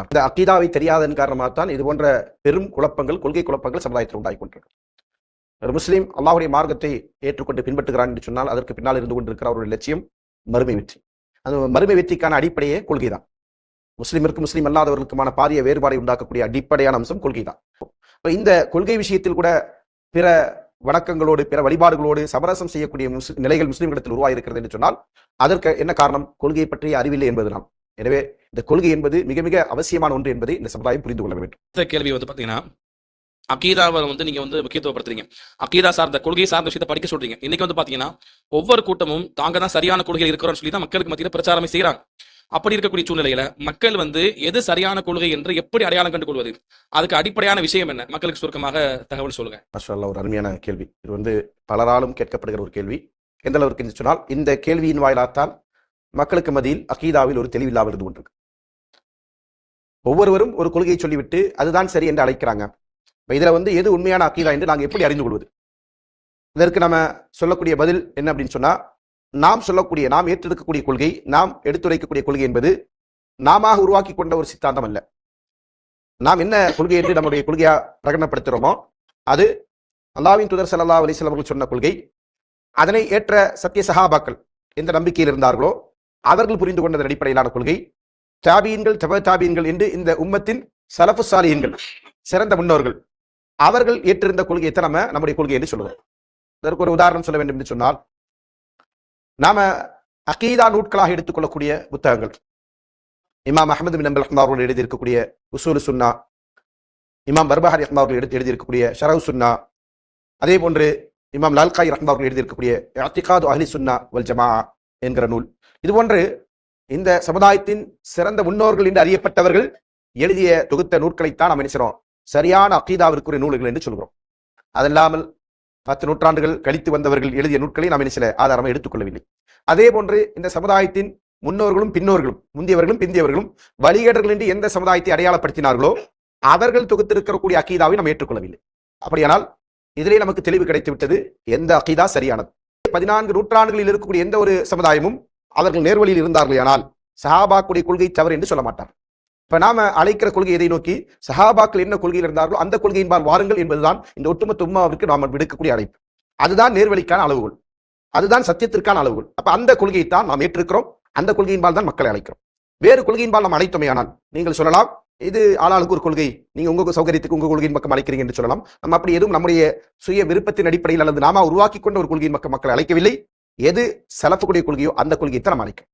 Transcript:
இந்த அக்கீதாவை தெரியாதன் காரணமாகத்தான் இது போன்ற பெரும் குழப்பங்கள், கொள்கை குழப்பங்கள் சமுதாயத்தில் உண்டாகி கொண்டிருக்கு. ஒரு முஸ்லீம் அல்லாஹ்வுடைய மார்க்கத்தை ஏற்றுக்கொண்டு பின்பற்றுகிறான் என்று சொன்னால் அதற்கு பின்னால் இருந்து கொண்டிருக்கிற அவருடைய லட்சியம் மறுமை வெற்றி. அந்த மறுமை வெற்றிக்கான அடிப்படையே கொள்கை தான். முஸ்லீமிற்கும் முஸ்லீம் அல்லாதவர்களுக்குமான பாரிய வேறுபாடை உண்டாக்கக்கூடிய அடிப்படையான அம்சம் கொள்கை தான். இந்த கொள்கை விஷயத்தில் கூட பிற வணக்கங்களோடு பிற வழிபாடுகளோடு சமரசம் செய்யக்கூடிய நிலைகள் முஸ்லீம்களிடத்தில் உருவாகிருக்கிறது என்று சொன்னால் அதற்கு என்ன காரணம்? கொள்கையை பற்றிய அறிவில்லை என்பதுதான். எனவே இந்த கொள்கை என்பது மிக மிக அவசியமான ஒன்று என்பதை இந்த சமுதாயம் புரிந்து கொள்ள வேண்டும். இந்த கேள்வி பாத்தீங்கன்னா, அக்கீதாவை நீங்க முக்கியத்துவப்படுத்துறீங்க, அக்கீதா சார்ந்த கொள்கை சார்ந்த விஷயத்தை படிக்க சொல்றீங்க. இன்னைக்கு பாத்தீங்கன்னா ஒவ்வொரு கூட்டமும் தாங்க தான் சரியான கொள்கை இருக்கிறோம்னு சொல்லி தான் மக்களுக்கு மத்தியில் பிரச்சாரமே செய்யறாங்க. அப்படி இருக்கக்கூடிய சூழ்நிலையில மக்கள் எது சரியான கொள்கை என்று எப்படி அடையாளம் கண்டு கொள்வது? அதுக்கு அடிப்படையான விஷயம் என்ன? மக்களுக்கு சுருக்கமாக தகவல் சொல்லுங்க. மாஷாஅல்லாஹ், ஒரு அருமையான கேள்வி. இது பலராலும் கேட்கப்படுகிற ஒரு கேள்வி. எந்த அளவுக்கு என்று சொன்னால் இந்த கேள்வியின் வாயிலாத்தான் மக்களுக்கு மத்தியில் அக்கீதாவில் ஒரு தெளிவில்லாமல் இருந்து கொண்டிருக்கு. ஒவ்வொருவரும் ஒரு கொள்கையை சொல்லிவிட்டு அதுதான் சரி என்று அழைக்கிறாங்க. இதுல எது உண்மையான அக்கீதா என்று நாங்கள் எப்படி அறிந்து கொள்வது? இதற்கு நம்ம சொல்லக்கூடிய பதில் என்ன அப்படின்னு சொன்னா, நாம் ஏற்றெடுக்கக்கூடிய கொள்கை, நாம் எடுத்துரைக்கக்கூடிய கொள்கை என்பது நாம உருவாக்கி கொண்ட ஒரு சித்தாந்தம் அல்ல. நாம் என்ன கொள்கை என்று நம்முடைய கொள்கையா பிரகடனப்படுத்துகிறோமோ அது அல்லாஹ்வின் தூதர் ஸல்லல்லாஹு அலைஹி வஸல்லம் அவர்கள் சொன்ன கொள்கை. அதனை ஏற்ற சத்திய சஹாபாக்கள் எந்த நம்பிக்கையில் இருந்தார்களோ அவர்கள் புரிந்து கொண்டதன் அடிப்படையிலான கொள்கை. தாபீன்கள், தப தாபீன்கள் என்று இந்த உம்மத்தின் ஸலஃபுஸ் ஸாலிஹீன்கள், சிறந்த முன்னோர்கள், அவர்கள் ஏற்றிருந்த கொள்கையை நம்ம நம்முடைய கொள்கை என்று சொல்லுவோம். இதற்கு ஒரு உதாரணம் சொல்ல வேண்டும் என்று சொன்னால், நாம அகீதா நூட்களாக எடுத்துக்கொள்ளக்கூடிய புத்தகங்கள், இமாம் அஹ்மது பின் ஹம்பல் ரஹ்மத்துல்லாஹி அவர்கள் எழுதியிருக்கக்கூடிய உசூல் சுன்னா, இமாம் பர்பஹாரி ரஹ்மத்துல்லாஹி அவர்கள் எழுதியிருக்கக்கூடிய ஷரஹ் சுன்னா, அதே போன்று இமாம் லால்காய் ரஹ்மத்துல்லாஹி அவர்கள் எழுதியிருக்கக்கூடிய இஅ்திகாது அஹ்லி சுன்னா வல் ஜமாஅ என்கிற நூல், இது போன்று இந்த சமுதாயத்தின் சிறந்த முன்னோர்கள் என்று அறியப்பட்டவர்கள் எழுதிய தொகுத்த நூல்களைத்தான் நாம் நினைக்கிறோம் சரியான அகீதாவிற்குரிய நூல்கள் என்று சொல்கிறோம். அதல்லாமல் 10 நூற்றாண்டுகள் கழித்து வந்தவர்கள் எழுதிய நூல்களை நாம் சில ஆதாரமாக எடுத்துக்கொள்ளவில்லை. அதே போன்று இந்த சமுதாயத்தின் முன்னோர்களும் பின்னோர்களும், முந்தியவர்களும் பிந்தியவர்களும் வழிகேடர்கள் என்று எந்த சமுதாயத்தை அடையாளப்படுத்தினார்களோ அவர்கள் தொகுத்திருக்கக்கூடிய அகீதாவை நாம் ஏற்றுக்கொள்ளவில்லை. அப்படியானால் இதிலே நமக்கு தெளிவு கிடைத்து விட்டது, எந்த அகீதா சரியானது. 14 நூற்றாண்டுகளில் இருக்கக்கூடிய எந்த ஒரு சமுதாயமும் அவர்கள் நேர்வழியில் இருந்தார்கள், ஆனால் சஹாபாக்குடைய கொள்கை தவறு என்று சொல்ல மாட்டார். இப்ப நாம அழைக்கிற கொள்கை எதை நோக்கி? சஹாபாக்கள் என்ன கொள்கையில் இருந்தார்களோ அந்த கொள்கையின்பால் வாருங்கள் என்பதுதான் இந்த ஒட்டுமொத்த உம்மாவிற்கு நாம் விடுக்கக்கூடிய அழைப்பு. அதுதான் நேர்வழிக்கான அளவுகோல், அதுதான் சத்தியத்திற்கான அளவுகோல். அப்ப அந்த கொள்கையை தான் நாம் ஏற்றிருக்கிறோம், அந்த கொள்கையின்பால் தான் மக்களை அழைக்கிறோம். வேறு கொள்கையின்பால் நாம் அழைத்தோமேயானால் நீங்கள் சொல்லலாம், இது ஆளாளுக்கு ஒரு கொள்கை, நீங்க உங்க சௌகரியத்துக்கு உங்க கொள்கையின் பக்கம் அழைக்கிறீங்க என்று சொல்லலாம். நம்ம அப்படி எதுவும் நம்முடைய சுய விருப்பத்தின் அடிப்படையில் அல்லது நாம உருவாக்கி கொண்ட ஒரு கொள்கையின் பக்கம் மக்களை அழைக்கவில்லை. எது ஸலஃபுடைய கொள்கையோ அந்த கொள்கையை தான் நாம் அழைக்கிறோம்.